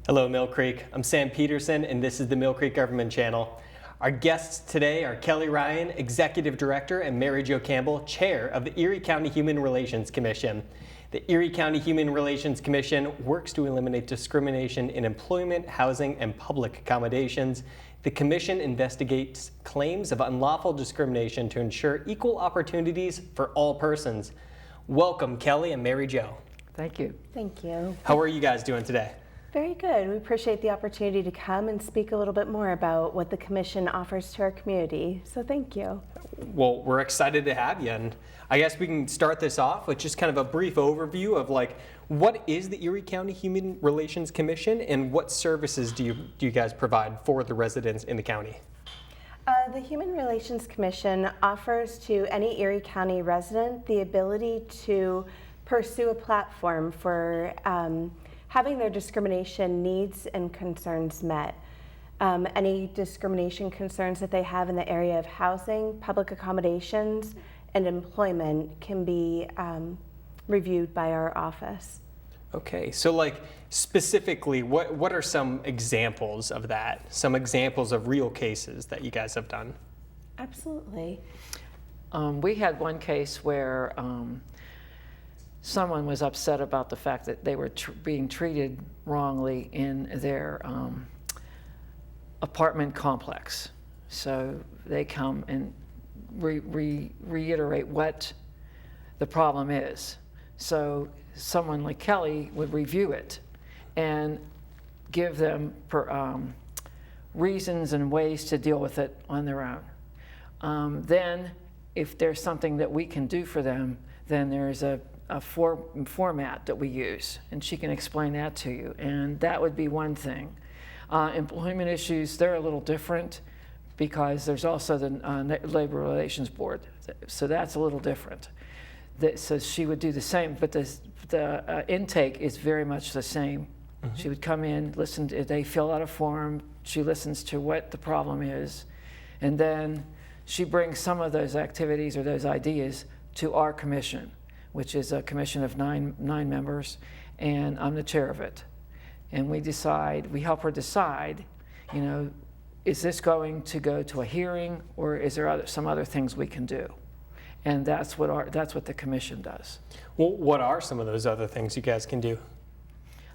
Hello, Millcreek. I'm Sam Peterson, and this is the Millcreek Government Channel. Our guests today are Kelly Ryan, Executive Director, and Mary Jo Campbell, Chair of the Erie County Human Relations Commission. The Erie County Human Relations Commission works to eliminate discrimination in employment, housing, and public accommodations. The commission investigates claims of unlawful discrimination to ensure equal opportunities for all persons. Welcome, Kelly and Mary Jo. Thank you. Thank you. How are you guys doing today? Very good. We appreciate the opportunity to come and speak a little bit more about what the Commission offers to our community. So thank you. Well, we're excited to have you, and I guess we can start this off with just kind of a brief overview of what is the Erie County Human Relations Commission and what services do you guys provide for the residents in the county? The Human Relations Commission offers to any Erie County resident the ability to pursue a platform for having their discrimination needs and concerns met. Any discrimination concerns that they have in the area of housing, public accommodations, and employment can be reviewed by our office. Okay, so specifically, what are some examples of that? Some examples of real cases that you guys have done? Absolutely. We had one case where someone was upset about the fact that they were being treated wrongly in their apartment complex. So they come and reiterate what the problem is. So someone like Kelly would review it and give them reasons and ways to deal with it on their own. Then if there's something that we can do for them, then there's a format that we use, and she can explain that to you, and that would be one thing. Employment issues, they're a little different because there's also the Labor Relations Board, so that's a little different. So she would do the same, but the intake is very much the same. Mm-hmm. She would come in, they fill out a form, she listens to what the problem is, and then she brings some of those activities or those ideas to our commission, which is a commission of nine members, and I'm the chair of it. And we help her decide, is this going to go to a hearing, or is there some other things we can do? And that's what the commission does. Well, what are some of those other things you guys can do?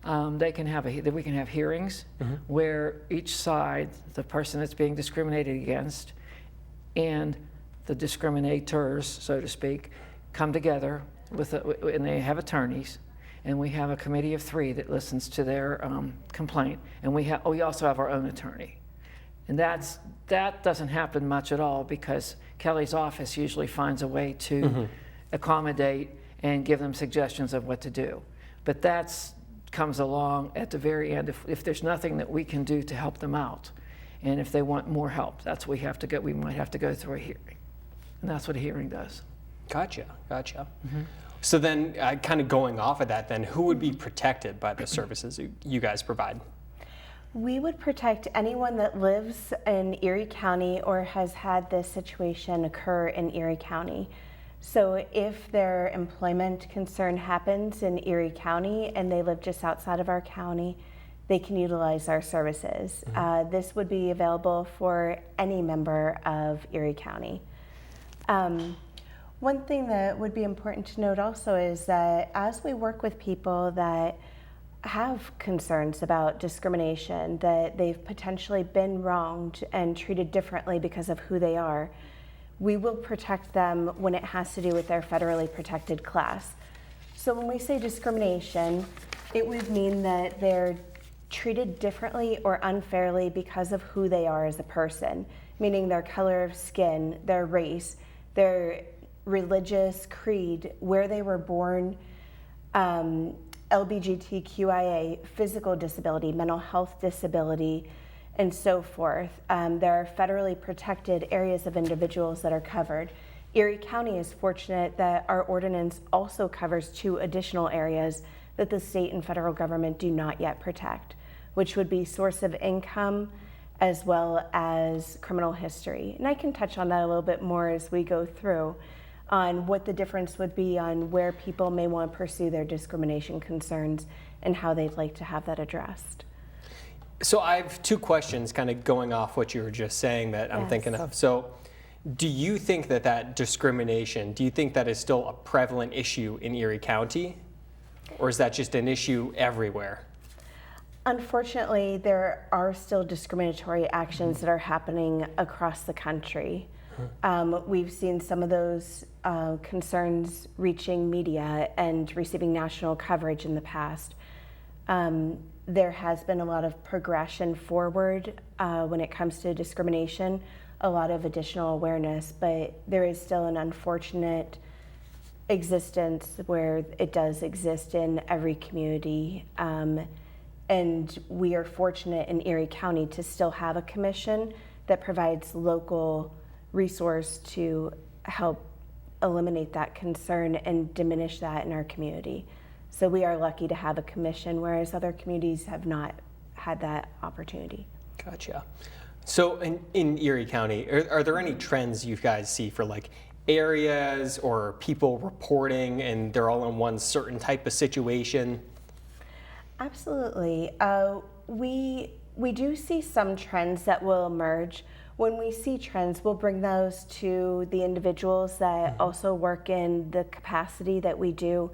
We can have hearings, mm-hmm. where each side, the person that's being discriminated against, and the discriminators, so to speak, come together and they have attorneys, and we have a committee of 3 that listens to their complaint, and we also have our own attorney. And that doesn't happen much at all because Kelly's office usually finds a way to mm-hmm. accommodate and give them suggestions of what to do. But that comes along at the very end if there's nothing that we can do to help them out. And if they want more help, we might have to go through a hearing. And that's what a hearing does. Gotcha. Mm-hmm. So then kind of going off of that then, who would be protected by the services you guys provide? We would protect anyone that lives in Erie County or has had this situation occur in Erie County. So if their employment concern happens in Erie County and they live just outside of our county, they can utilize our services. Mm-hmm. This would be available for any member of Erie County. One thing that would be important to note also is that as we work with people that have concerns about discrimination, that they've potentially been wronged and treated differently because of who they are, we will protect them when it has to do with their federally protected class. So when we say discrimination, it would mean that they're treated differently or unfairly because of who they are as a person, meaning their color of skin, their race, their religious creed, where they were born, LGBTQIA, physical disability, mental health disability, and so forth. There are federally protected areas of individuals that are covered. Erie County is fortunate that our ordinance also covers 2 additional areas that the state and federal government do not yet protect, which would be source of income as well as criminal history. And I can touch on that a little bit more as we go through on what the difference would be on where people may want to pursue their discrimination concerns and how they'd like to have that addressed. So I have two questions kind of going off what you were just saying that I'm thinking of. So do you think that discrimination, do you think that is still a prevalent issue in Erie County? Or is that just an issue everywhere? Unfortunately, there are still discriminatory actions that are happening across the country. We've seen some of those concerns reaching media and receiving national coverage in the past. There has been a lot of progression forward when it comes to discrimination, a lot of additional awareness, but there is still an unfortunate existence where it does exist in every community. And we are fortunate in Erie County to still have a commission that provides local resource to help eliminate that concern and diminish that in our community. So we are lucky to have a commission, whereas other communities have not had that opportunity. Gotcha. So in Erie County, are there any trends you guys see for like areas or people reporting and they're all in one certain type of situation? Absolutely. We do see some trends that will emerge. When we see trends, we'll bring those to the individuals that also work in the capacity that we do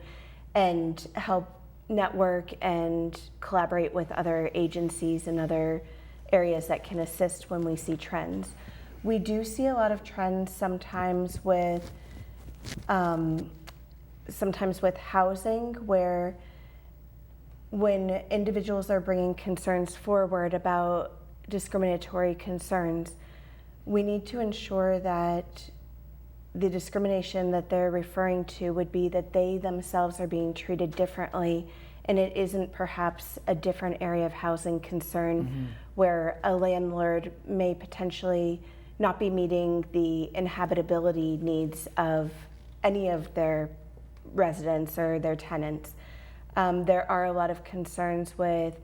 and help network and collaborate with other agencies and other areas that can assist when we see trends. We do see a lot of trends sometimes with housing, where when individuals are bringing concerns forward about discriminatory concerns, we need to ensure that the discrimination that they're referring to would be that they themselves are being treated differently, and it isn't perhaps a different area of housing concern where a landlord may potentially not be meeting the inhabitability needs of any of their residents or their tenants. There are a lot of concerns with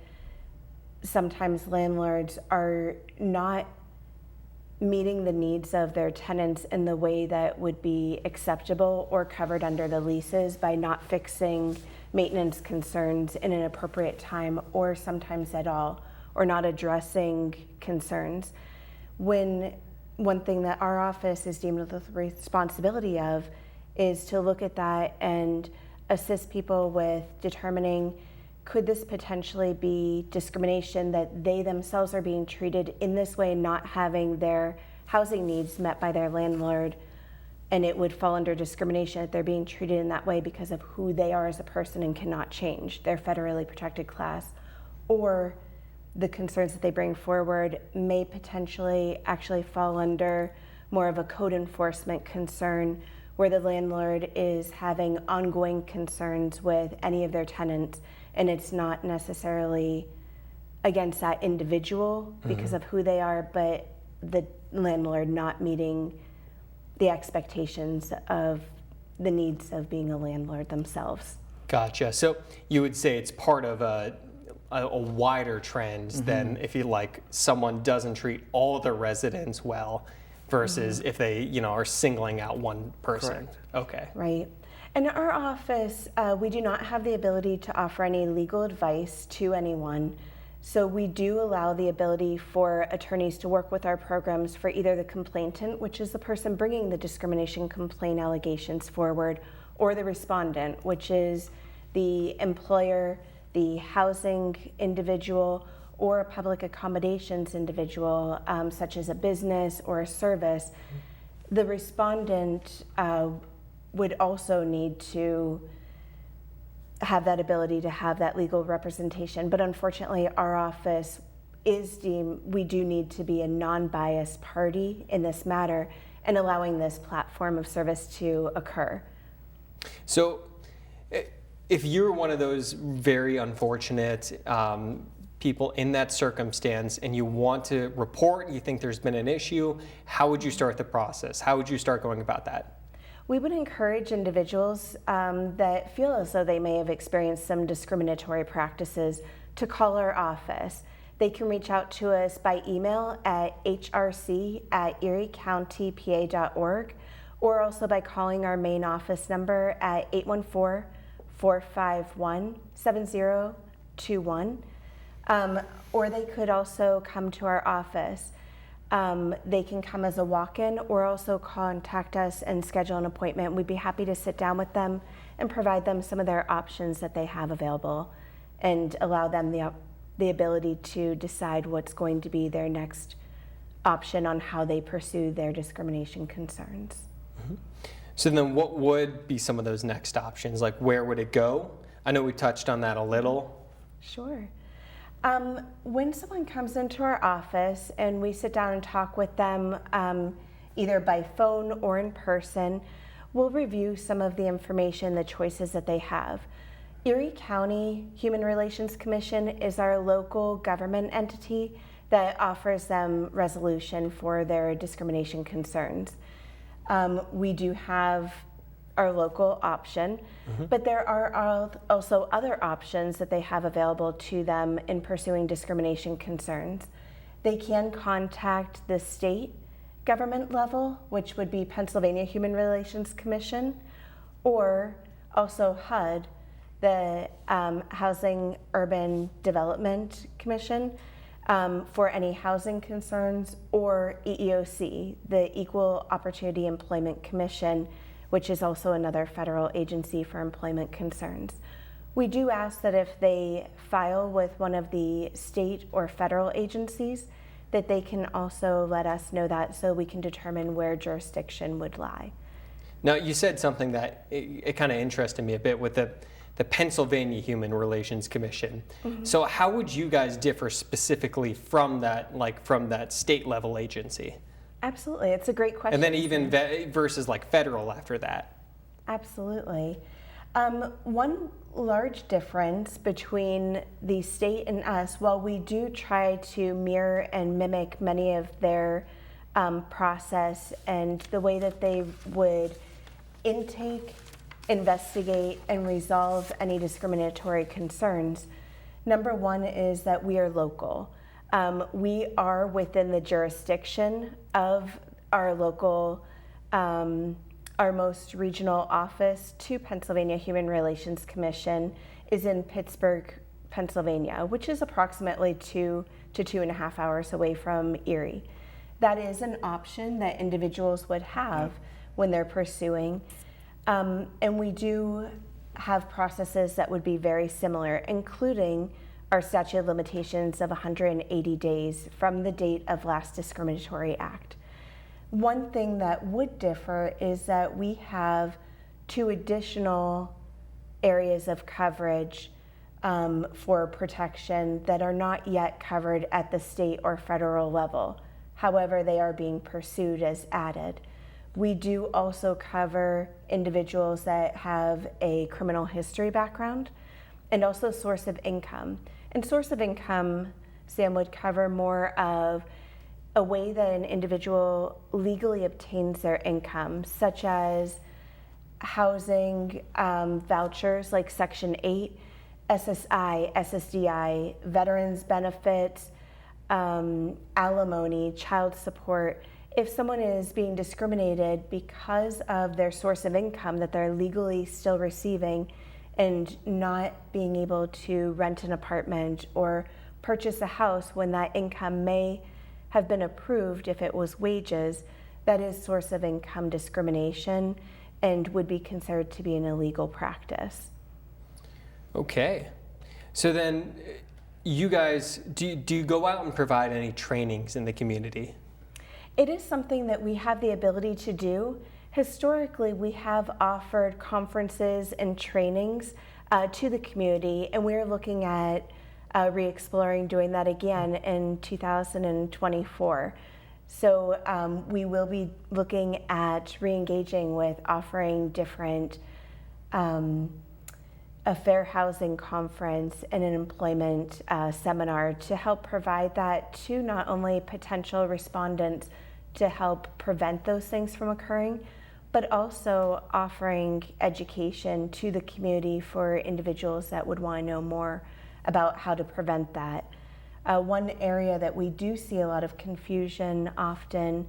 sometimes landlords are not meeting the needs of their tenants in the way that would be acceptable or covered under the leases by not fixing maintenance concerns in an appropriate time or sometimes at all, or not addressing concerns. When one thing that our office is deemed with the responsibility of is to look at that and assist people with determining, could this potentially be discrimination that they themselves are being treated in this way, not having their housing needs met by their landlord, and it would fall under discrimination if they're being treated in that way because of who they are as a person and cannot change their federally protected class, or the concerns that they bring forward may potentially actually fall under more of a code enforcement concern where the landlord is having ongoing concerns with any of their tenants, and it's not necessarily against that individual because of who they are, but the landlord not meeting the expectations of the needs of being a landlord themselves. Gotcha. So you would say it's part of a wider trend than if you like someone doesn't treat all the residents well versus if they are singling out one person. Correct. Okay. Right. In our office, we do not have the ability to offer any legal advice to anyone. So we do allow the ability for attorneys to work with our programs for either the complainant, which is the person bringing the discrimination complaint allegations forward, or the respondent, which is the employer, the housing individual, or a public accommodations individual, such as a business or a service. The respondent would also need to have that ability to have that legal representation. But unfortunately, our office is deemed, we do need to be a non-biased party in this matter and allowing this platform of service to occur. So if you're one of those very unfortunate people in that circumstance and you want to report, you think there's been an issue, how would you start the process? How would you start going about that? We would encourage individuals that feel as though they may have experienced some discriminatory practices to call our office. They can reach out to us by email at hrc@eriecountypa.org, or also by calling our main office number at 814-451-7021. Or they could also come to our office. They can come as a walk-in or also contact us and schedule an appointment. We'd be happy to sit down with them and provide them some of their options that they have available and allow them the ability to decide what's going to be their next option on how they pursue their discrimination concerns. Mm-hmm. So then what would be some of those next options? Like, where would it go? I know we touched on that a little. Sure. When someone comes into our office and we sit down and talk with them, either by phone or in person, we'll review some of the information, the choices that they have. Erie County Human Relations Commission is our local government entity that offers them resolution for their discrimination concerns. We do have our local option, but there are also other options that they have available to them in pursuing discrimination concerns. They can contact the state government level, which would be Pennsylvania Human Relations Commission, or also HUD, the Housing Urban Development Commission, for any housing concerns, or EEOC, the Equal Opportunity Employment Commission, which is also another federal agency for employment concerns. We do ask that if they file with one of the state or federal agencies, that they can also let us know that so we can determine where jurisdiction would lie. Now, you said something that it kind of interested me a bit with the Pennsylvania Human Relations Commission. Mm-hmm. So how would you guys differ specifically from that, like from that state level agency? Absolutely, it's a great question. And then even versus like federal after that. Absolutely. One large difference between the state and us, while we do try to mirror and mimic many of their process and the way that they would intake, investigate, and resolve any discriminatory concerns, number one is that we are local. We are within the jurisdiction of our local, our most regional office to Pennsylvania Human Relations Commission is in Pittsburgh, Pennsylvania, which is approximately 2 to 2.5 hours away from Erie. That is an option that individuals would have when they're pursuing. And we do have processes that would be very similar, including our statute of limitations of 180 days from the date of last discriminatory act. One thing that would differ is that we have 2 additional areas of coverage for protection that are not yet covered at the state or federal level. However, they are being pursued as added. We do also cover individuals that have a criminal history background and also source of income. And source of income, Sam, would cover more of a way that an individual legally obtains their income, such as housing vouchers like Section 8, SSI, SSDI, veterans benefits, alimony, child support. If someone is being discriminated because of their source of income that they're legally still receiving and not being able to rent an apartment or purchase a house when that income may have been approved if it was wages, that is source of income discrimination and would be considered to be an illegal practice. Okay. So then you guys, do you go out and provide any trainings in the community? It is something that we have the ability to do. Historically, we have offered conferences and trainings to the community, and we're looking at re-exploring doing that again in 2024. So we will be looking at re-engaging with offering different a fair housing conference and an employment seminar to help provide that to not only potential respondents to help prevent those things from occurring, but also offering education to the community for individuals that would want to know more about how to prevent that. One area that we do see a lot of confusion often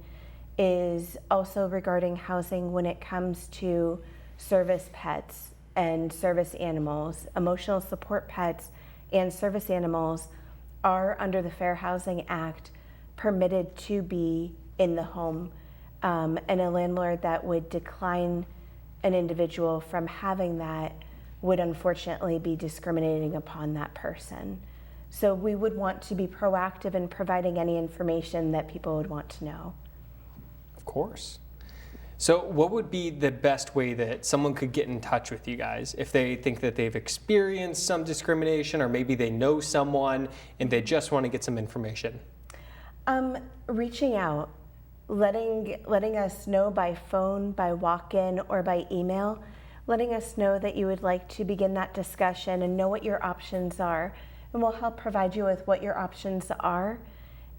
is also regarding housing when it comes to service pets and service animals. Emotional support pets and service animals are under the Fair Housing Act permitted to be in the home, and a landlord that would decline an individual from having that would unfortunately be discriminating upon that person. So we would want to be proactive in providing any information that people would want to know. Of course. So what would be the best way that someone could get in touch with you guys if they think that they've experienced some discrimination, or maybe they know someone and they just want to get some information? Reaching out, letting us know by phone, by walk-in, or by email, letting us know that you would like to begin that discussion and know what your options are. And we'll help provide you with what your options are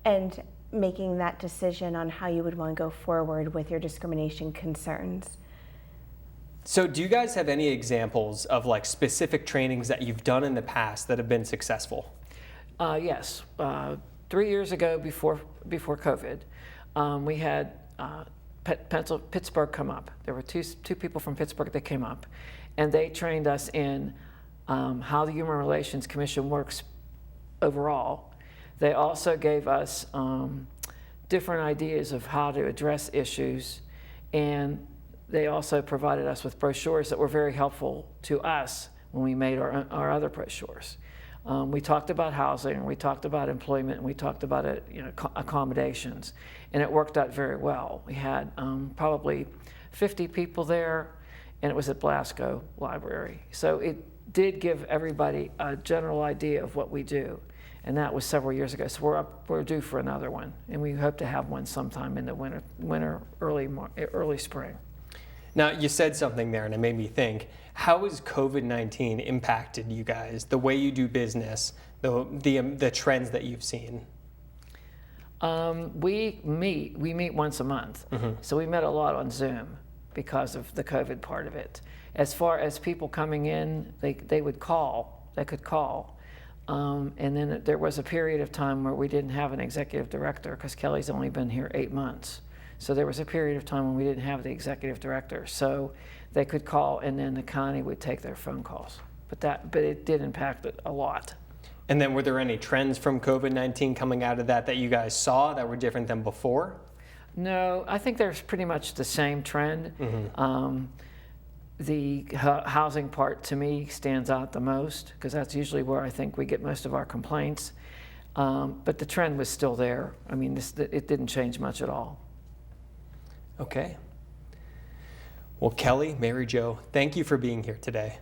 and making that decision on how you would want to go forward with your discrimination concerns. So do you guys have any examples of like specific trainings that you've done in the past that have been successful? Yes. 3 years ago, before COVID, we had Pittsburgh come up. There were two people from Pittsburgh that came up, and they trained us in how the Human Relations Commission works overall. They also gave us different ideas of how to address issues, and they also provided us with brochures that were very helpful to us when we made our other brochures. We talked about housing, we talked about employment, and we talked about accommodations, and it worked out very well. We had probably 50 people there, and it was at Blasco Library. So it did give everybody a general idea of what we do, and that was several years ago. So we're due for another one, and we hope to have one sometime in the winter, early spring. Now, you said something there and it made me think, how has COVID-19 impacted you guys, the way you do business, the trends that you've seen? We meet once a month. Mm-hmm. So we met a lot on Zoom because of the COVID part of it. As far as people coming in, they could call. And then there was a period of time where we didn't have an executive director because Kelly's only been here 8 months. So there was a period of time when we didn't have the executive director. So they could call, and then the county would take their phone calls. But it did impact it a lot. And then were there any trends from COVID-19 coming out of that you guys saw that were different than before? No, I think there's pretty much the same trend. Mm-hmm. The housing part to me stands out the most because that's usually where I think we get most of our complaints. But the trend was still there. I mean, it didn't change much at all. Okay. Well, Kelly, Mary Jo, thank you for being here today.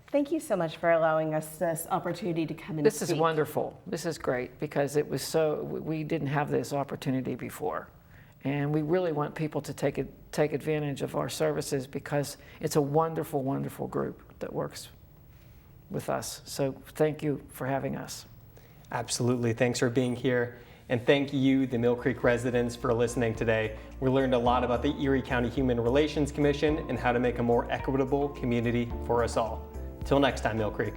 Thank you so much for allowing us this opportunity to come and This speak. is wonderful. This is great because it was we didn't have this opportunity before. And we really want people to take advantage of our services because it's a wonderful, wonderful group that works with us. So thank you for having us. Absolutely. Thanks for being here. And thank you, the Millcreek residents, for listening today. We learned a lot about the Erie County Human Relations Commission and how to make a more equitable community for us all. Till next time, Millcreek.